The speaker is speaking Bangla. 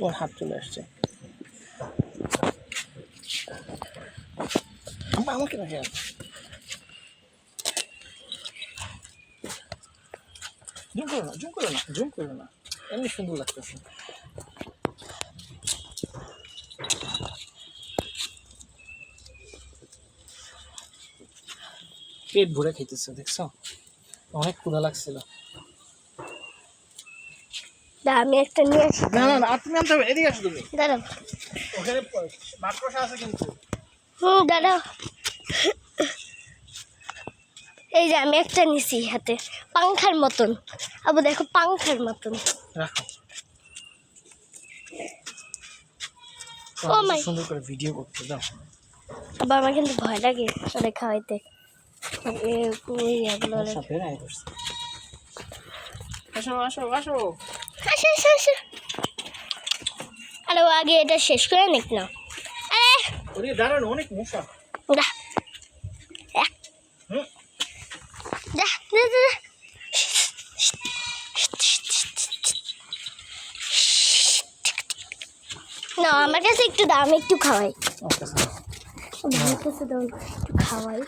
ওর হাত চলে আসছে। আমাকে না জুম করো না, জুম করো না, জুম করো না, এমনি সুন্দর লাগতেছে। পেট ভরে খেতেছে, দেখছো? অনেক ক্ষুধা লাগছিল। আমি একটা নিয়ে আসি। না না না, আর তুমি আনতে হবে, এদিকে আসো তুমি। দাঁড়াও, ওখানে মাকড়সা আছে কিন্তু। দাঁড়াও। এই যে আমি একটা নিছি হাতে, পাংখার মতন। আবু দেখো, পাংখার মতন। রাখো। ও মাই, সুন্দর করে ভিডিও করতে দাও। আবার আমার কিন্তু ভয় লাগে ওরে খাওয়াইতে। আসো আসো আসো। আরে ও আগে এটা শেষ করে নিক না। আরে ওরে দাঁড়ানো, অনেক মশা। যা যা যা যা। না, আমার কাছে একটু দাম, একটু খাওয়াই। আমার কাছে দাও, একটু খাওয়াই।